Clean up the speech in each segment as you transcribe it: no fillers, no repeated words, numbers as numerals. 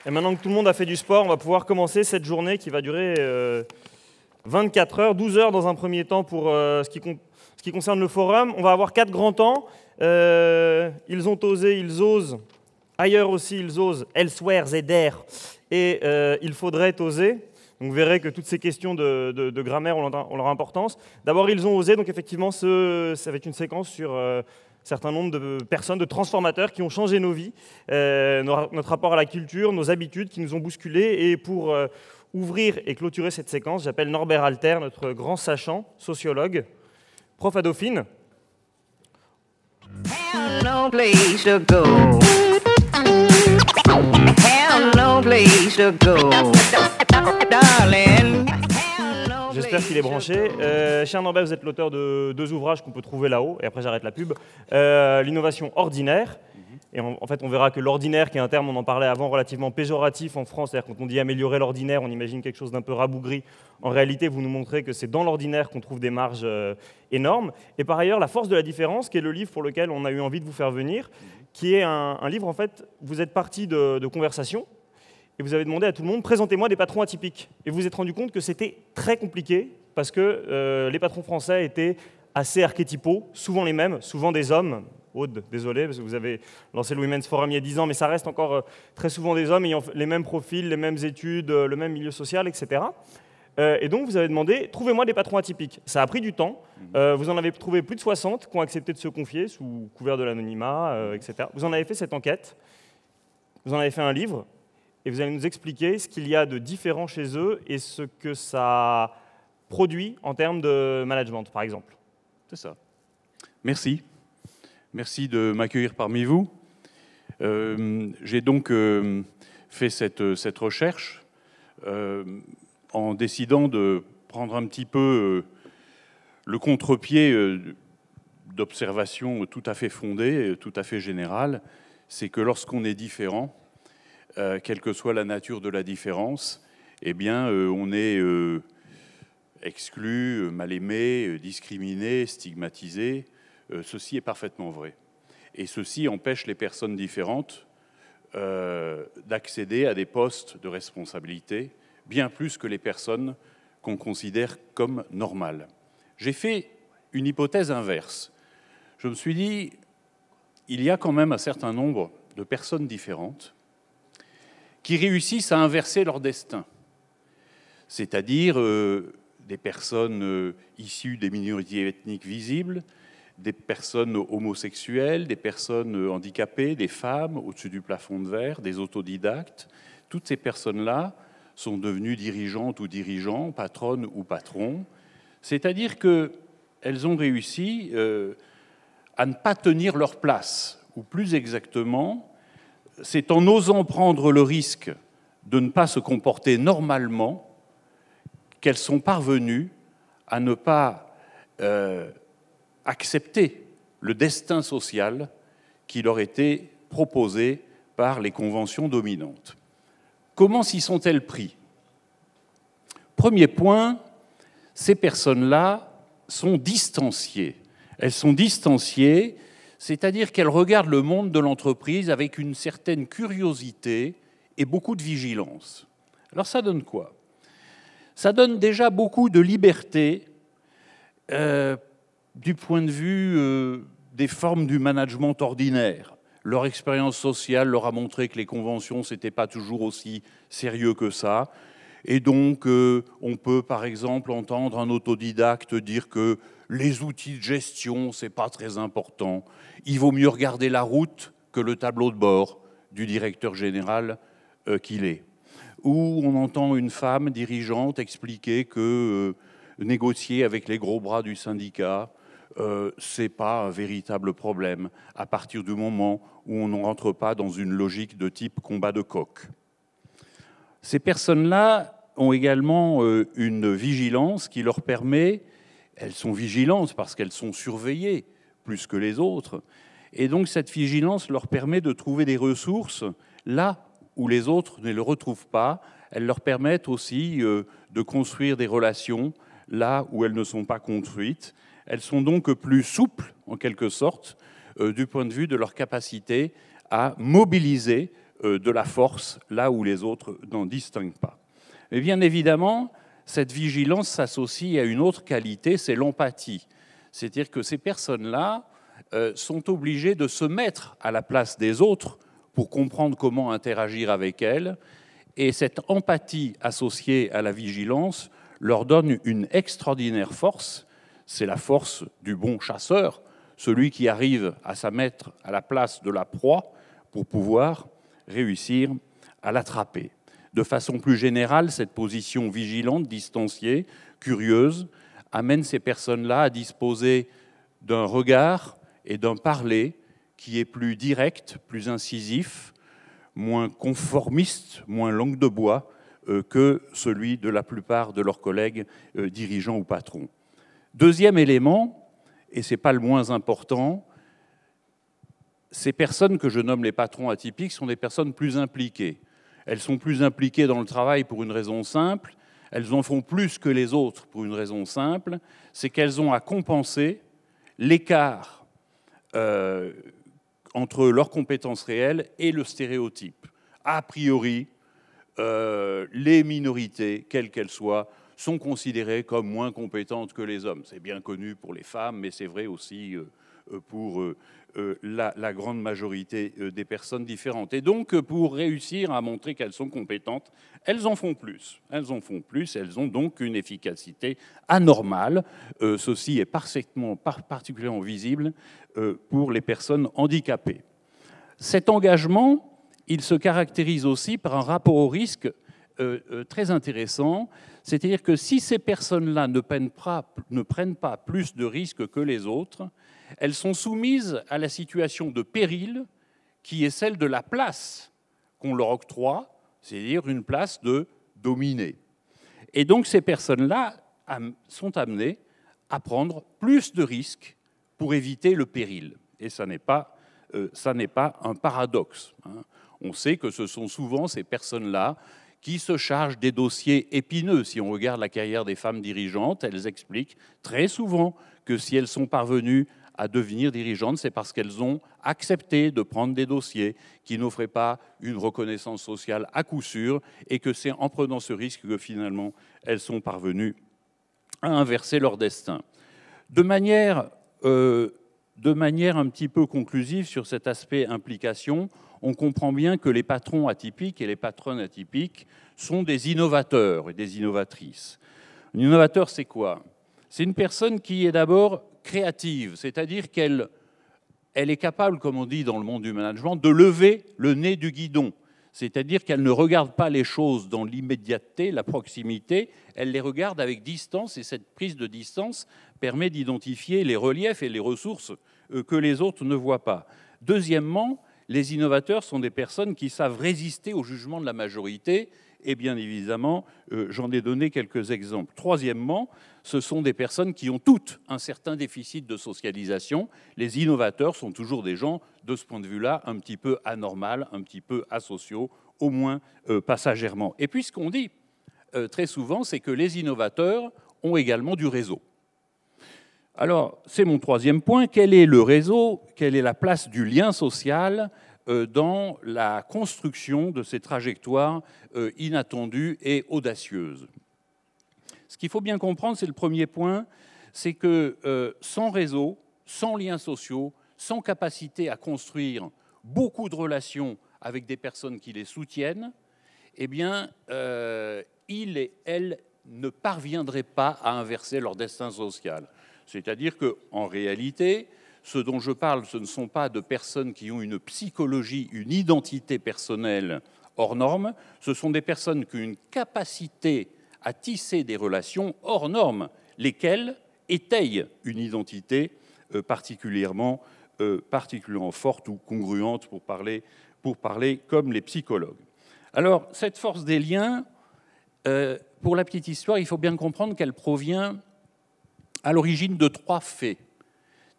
Et maintenant que tout le monde a fait du sport, on va pouvoir commencer cette journée qui va durer 24 heures, 12 heures dans un premier temps pour ce qui concerne le forum. On va avoir 4 grands temps. Ils ont osé, ils osent. Ailleurs aussi, ils osent. Elsewhere, Zeder. Et il faudrait oser. Donc vous verrez que toutes ces questions de grammaire ont leur importance. D'abord, ils ont osé. Donc effectivement, ça va être une séquence sur certain nombre de personnes, de transformateurs qui ont changé nos vies, notre rapport à la culture, nos habitudes qui nous ont bousculés. Et pour ouvrir et clôturer cette séquence, j'appelle Norbert Alter, notre grand sachant, sociologue, prof à Dauphine. No place to go. No place to go. Darling. J'espère qu'il est branché. Cher Norbert, vous êtes l'auteur de 2 ouvrages qu'on peut trouver là-haut, et après j'arrête la pub. L'innovation ordinaire. Et en fait, on verra que l'ordinaire, qui est un terme, on en parlait avant, relativement péjoratif en France, c'est-à-dire quand on dit améliorer l'ordinaire, on imagine quelque chose d'un peu rabougri. En réalité, vous nous montrez que c'est dans l'ordinaire qu'on trouve des marges énormes. Et par ailleurs, La force de la différence, qui est le livre pour lequel on a eu envie de vous faire venir, qui est un livre, en fait, vous êtes parti de conversations, et vous avez demandé à tout le monde, présentez-moi des patrons atypiques. Et vous vous êtes rendu compte que c'était très compliqué, parce que les patrons français étaient assez archétypaux, souvent les mêmes, souvent des hommes. Aude, désolé, parce que vous avez lancé le Women's Forum il y a 10 ans, mais ça reste encore très souvent des hommes ayant les mêmes profils, les mêmes études, le même milieu social, etc. Et donc, vous avez demandé, trouvez-moi des patrons atypiques. Ça a pris du temps. Vous en avez trouvé plus de 60 qui ont accepté de se confier sous couvert de l'anonymat, etc. Vous en avez fait cette enquête, vous en avez fait un livre, et vous allez nous expliquer ce qu'il y a de différent chez eux et ce que ça produit en termes de management, par exemple. C'est ça. Merci. Merci de m'accueillir parmi vous. J'ai donc fait cette recherche en décidant de prendre un petit peu le contre-pied d'observations tout à fait fondées, tout à fait générales. C'est que lorsqu'on est différent, quelle que soit la nature de la différence, eh bien, on est exclu, mal aimé, discriminé, stigmatisé. Ceci est parfaitement vrai. Et ceci empêche les personnes différentes d'accéder à des postes de responsabilité, bien plus que les personnes qu'on considère comme normales. J'ai fait une hypothèse inverse. Je me suis dit, il y a quand même un certain nombre de personnes différentes qui réussissent à inverser leur destin, c'est-à-dire des personnes issues des minorités ethniques visibles, des personnes homosexuelles, des personnes handicapées, des femmes au-dessus du plafond de verre, des autodidactes. Toutes ces personnes-là sont devenues dirigeantes ou dirigeants, patronnes ou patrons. C'est-à-dire qu'elles ont réussi à ne pas tenir leur place, ou plus exactement, c'est en osant prendre le risque de ne pas se comporter normalement qu'elles sont parvenues à ne pas accepter le destin social qui leur était proposé par les conventions dominantes. Comment s'y sont-elles pris ? Premier point, ces personnes-là sont distanciées. Elles sont distanciées, c'est-à-dire qu'elles regardent le monde de l'entreprise avec une certaine curiosité et beaucoup de vigilance. Alors ça donne quoi ? Ça donne déjà beaucoup de liberté du point de vue des formes du management ordinaire. Leur expérience sociale leur a montré que les conventions, ce n'était pas toujours aussi sérieux que ça. Et donc, on peut, par exemple, entendre un autodidacte dire que les outils de gestion, ce n'est pas très important. Il vaut mieux regarder la route que le tableau de bord du directeur général qu'il est. Ou on entend une femme dirigeante expliquer que négocier avec les gros bras du syndicat, ce n'est pas un véritable problème à partir du moment où on ne rentre pas dans une logique de type combat de coq. Ces personnes-là ont également une vigilance qui leur permet, elles sont vigilantes parce qu'elles sont surveillées plus que les autres, et donc cette vigilance leur permet de trouver des ressources là où les autres ne le retrouvent pas. Elles leur permettent aussi de construire des relations là où elles ne sont pas construites. Elles sont donc plus souples, en quelque sorte, du point de vue de leur capacité à mobiliser de la force, là où les autres n'en distinguent pas. Mais bien évidemment, cette vigilance s'associe à une autre qualité, c'est l'empathie. C'est-à-dire que ces personnes-là sont obligées de se mettre à la place des autres pour comprendre comment interagir avec elles. Et cette empathie associée à la vigilance leur donne une extraordinaire force. C'est la force du bon chasseur, celui qui arrive à se mettre à la place de la proie pour pouvoir réussir à l'attraper. De façon plus générale, cette position vigilante, distanciée, curieuse, amène ces personnes-là à disposer d'un regard et d'un parler qui est plus direct, plus incisif, moins conformiste, moins langue de bois que celui de la plupart de leurs collègues dirigeants ou patrons. Deuxième élément, et ce n'est pas le moins important, ces personnes que je nomme les patrons atypiques sont des personnes plus impliquées. Elles sont plus impliquées dans le travail pour une raison simple, elles en font plus que les autres pour une raison simple, c'est qu'elles ont à compenser l'écart entre leurs compétences réelles et le stéréotype. A priori, les minorités, quelles qu'elles soient, sont considérées comme moins compétentes que les hommes. C'est bien connu pour les femmes, mais c'est vrai aussi pour la grande majorité des personnes différentes. Et donc, pour réussir à montrer qu'elles sont compétentes, elles en font plus. Elles en font plus, elles ont donc une efficacité anormale. Ceci est particulièrement visible pour les personnes handicapées. Cet engagement, il se caractérise aussi par un rapport au risque très intéressant, c'est-à-dire que si ces personnes-là ne prennent pas plus de risques que les autres, elles sont soumises à la situation de péril qui est celle de la place qu'on leur octroie, c'est-à-dire une place de dominé. Et donc ces personnes-là sont amenées à prendre plus de risques pour éviter le péril. Et ça n'est pas un paradoxe. On sait que ce sont souvent ces personnes-là qui se chargent des dossiers épineux. Si on regarde la carrière des femmes dirigeantes, elles expliquent très souvent que si elles sont parvenues à devenir dirigeantes, c'est parce qu'elles ont accepté de prendre des dossiers qui n'offraient pas une reconnaissance sociale à coup sûr, et que c'est en prenant ce risque que finalement elles sont parvenues à inverser leur destin. De manière un petit peu conclusive sur cet aspect implication, on comprend bien que les patrons atypiques et les patronnes atypiques sont des innovateurs et des innovatrices. Un innovateur, c'est quoi? C'est une personne qui est d'abord créative, c'est-à-dire qu'elle est capable, comme on dit dans le monde du management, de lever le nez du guidon. C'est-à-dire qu'elle ne regarde pas les choses dans l'immédiateté, la proximité, elle les regarde avec distance, et cette prise de distance permet d'identifier les reliefs et les ressources que les autres ne voient pas. Deuxièmement, les innovateurs sont des personnes qui savent résister au jugement de la majorité, et bien évidemment, j'en ai donné quelques exemples. Troisièmement, ce sont des personnes qui ont toutes un certain déficit de socialisation. Les innovateurs sont toujours des gens, de ce point de vue-là, un petit peu anormaux, un petit peu asociaux, au moins passagèrement. Et puis ce qu'on dit très souvent, c'est que les innovateurs ont également du réseau. Alors, c'est mon troisième point. Quel est le réseau? Quelle est la place du lien social dans la construction de ces trajectoires inattendues et audacieuses? Ce qu'il faut bien comprendre, c'est le premier point, c'est que sans réseau, sans liens sociaux, sans capacité à construire beaucoup de relations avec des personnes qui les soutiennent, eh bien, ils et elles ne parviendraient pas à inverser leur destin social. C'est-à-dire qu'en réalité, ce dont je parle, ce ne sont pas de personnes qui ont une psychologie, une identité personnelle hors norme, ce sont des personnes qui ont une capacité à tisser des relations hors normes, lesquelles étayent une identité particulièrement forte ou congruente, pour parler comme les psychologues. Alors, cette force des liens, pour la petite histoire, il faut bien comprendre qu'elle provient à l'origine de trois faits.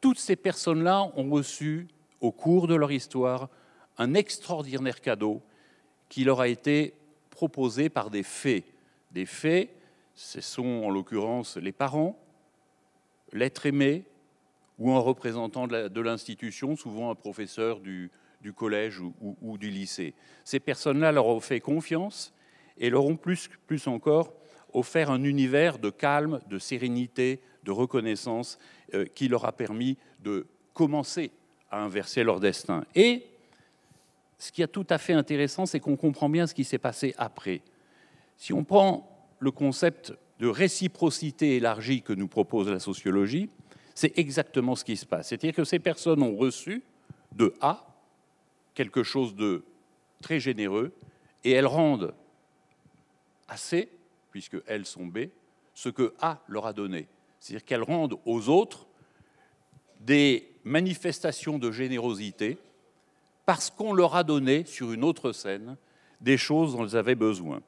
Toutes ces personnes-là ont reçu, au cours de leur histoire, un extraordinaire cadeau qui leur a été proposé par des fées. Des fées, ce sont en l'occurrence les parents, l'être aimé ou un représentant de l'institution, souvent un professeur du du collège ou du lycée. Ces personnes-là leur ont fait confiance et leur ont plus encore offert un univers de calme, de sérénité, de reconnaissance qui leur a permis de commencer à inverser leur destin. Et ce qui est tout à fait intéressant, c'est qu'on comprend bien ce qui s'est passé après. Si on prend le concept de réciprocité élargie que nous propose la sociologie, c'est exactement ce qui se passe. C'est-à-dire que ces personnes ont reçu de A quelque chose de très généreux et elles rendent à C, puisqu'elles sont B, ce que A leur a donné. C'est-à-dire qu'elles rendent aux autres des manifestations de générosité parce qu'on leur a donné, sur une autre scène, des choses dont elles avaient besoin.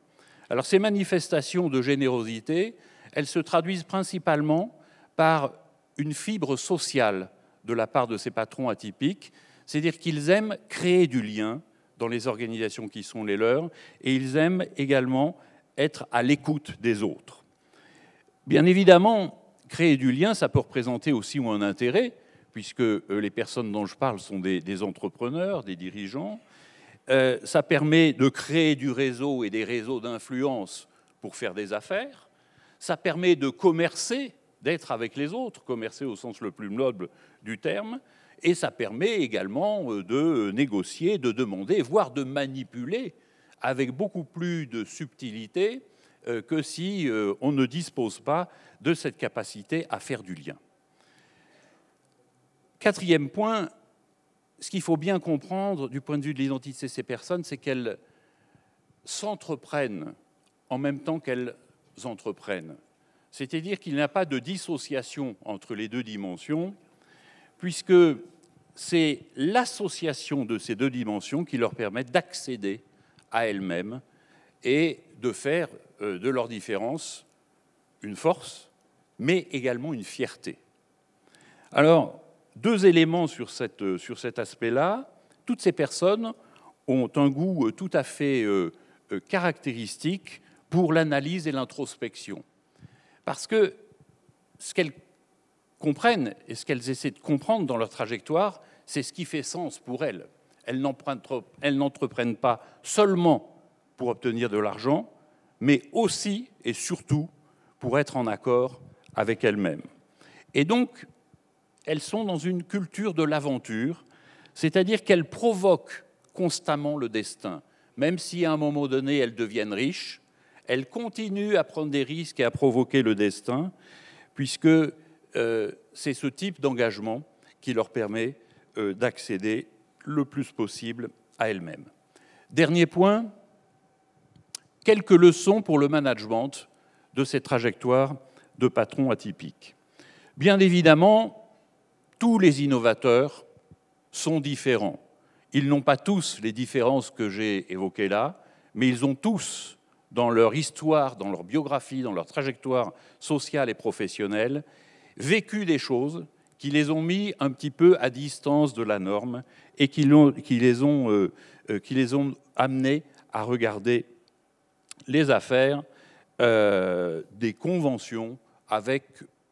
Alors ces manifestations de générosité, elles se traduisent principalement par une fibre sociale de la part de ces patrons atypiques, c'est-à-dire qu'ils aiment créer du lien dans les organisations qui sont les leurs, et ils aiment également être à l'écoute des autres. Bien évidemment, créer du lien, ça peut représenter aussi un intérêt, puisque les personnes dont je parle sont des entrepreneurs, des dirigeants. Ça permet de créer du réseau et des réseaux d'influence pour faire des affaires. Ça permet de commercer, d'être avec les autres, commercer au sens le plus noble du terme. Et ça permet également de négocier, de demander, voire de manipuler avec beaucoup plus de subtilité que si on ne dispose pas de cette capacité à faire du lien. Quatrième point, ce qu'il faut bien comprendre du point de vue de l'identité de ces personnes, c'est qu'elles s'entreprennent en même temps qu'elles entreprennent. C'est-à-dire qu'il n'y a pas de dissociation entre les deux dimensions, puisque c'est l'association de ces deux dimensions qui leur permet d'accéder à elles-mêmes et de faire de leur différence une force, mais également une fierté. Alors, deux éléments sur cet aspect-là. Toutes ces personnes ont un goût tout à fait caractéristique pour l'analyse et l'introspection. Parce que ce qu'elles comprennent et ce qu'elles essaient de comprendre dans leur trajectoire, c'est ce qui fait sens pour elles. Elles n'entreprennent pas seulement pour obtenir de l'argent, mais aussi et surtout pour être en accord avec elles-mêmes. Et donc, elles sont dans une culture de l'aventure, c'est-à-dire qu'elles provoquent constamment le destin. Même si à un moment donné, elles deviennent riches, elles continuent à prendre des risques et à provoquer le destin, puisque c'est ce type d'engagement qui leur permet d'accéder le plus possible à elles-mêmes. Dernier point, quelques leçons pour le management de ces trajectoires de patrons atypiques. Bien évidemment, tous les innovateurs sont différents. Ils n'ont pas tous les différences que j'ai évoquées là, mais ils ont tous, dans leur histoire, dans leur biographie, dans leur trajectoire sociale et professionnelle, vécu des choses qui les ont mis un petit peu à distance de la norme et qui les ont amenés à regarder les affaires des conventions avec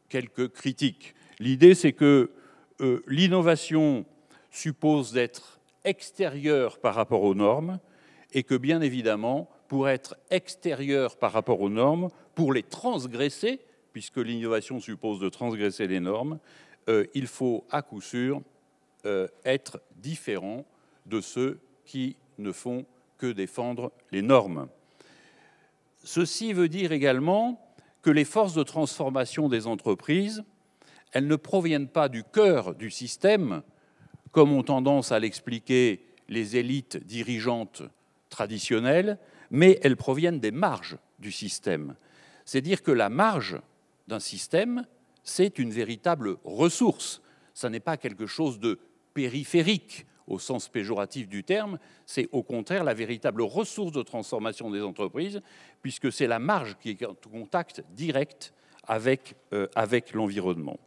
quelques critiques. L'idée, c'est que l'innovation suppose d'être extérieure par rapport aux normes et que, bien évidemment, pour être extérieure par rapport aux normes, pour les transgresser, puisque l'innovation suppose de transgresser les normes, il faut à coup sûr être différent de ceux qui ne font que défendre les normes. Ceci veut dire également que les forces de transformation des entreprises, elles ne proviennent pas du cœur du système, comme ont tendance à l'expliquer les élites dirigeantes traditionnelles, mais elles proviennent des marges du système. C'est dire que la marge d'un système, c'est une véritable ressource. Ça n'est pas quelque chose de périphérique au sens péjoratif du terme, c'est au contraire la véritable ressource de transformation des entreprises, puisque c'est la marge qui est en contact direct avec l'environnement.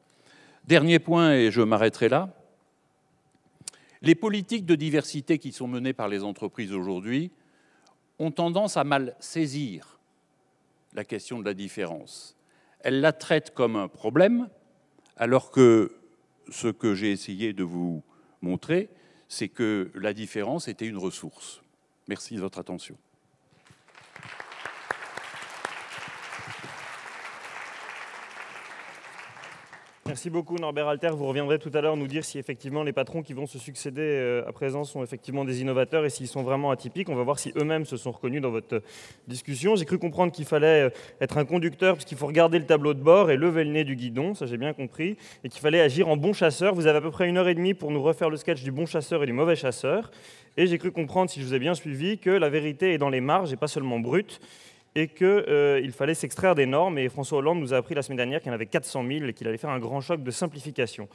Dernier point, et je m'arrêterai là, les politiques de diversité qui sont menées par les entreprises aujourd'hui ont tendance à mal saisir la question de la différence. Elles la traitent comme un problème, alors que ce que j'ai essayé de vous montrer, c'est que la différence était une ressource. Merci de votre attention. Merci beaucoup Norbert Alter. Vous reviendrez tout à l'heure nous dire si effectivement les patrons qui vont se succéder à présent sont effectivement des innovateurs et s'ils sont vraiment atypiques. On va voir si eux-mêmes se sont reconnus dans votre discussion. J'ai cru comprendre qu'il fallait être un conducteur puisqu'il faut regarder le tableau de bord et lever le nez du guidon, ça j'ai bien compris, et qu'il fallait agir en bon chasseur. Vous avez à peu près 1h30 pour nous refaire le sketch du bon chasseur et du mauvais chasseur. Et j'ai cru comprendre, si je vous ai bien suivi, que la vérité est dans les marges et pas seulement brute, et qu'il fallait s'extraire des normes. Et François Hollande nous a appris la semaine dernière qu'il y en avait 400 000 et qu'il allait faire un grand choc de simplification.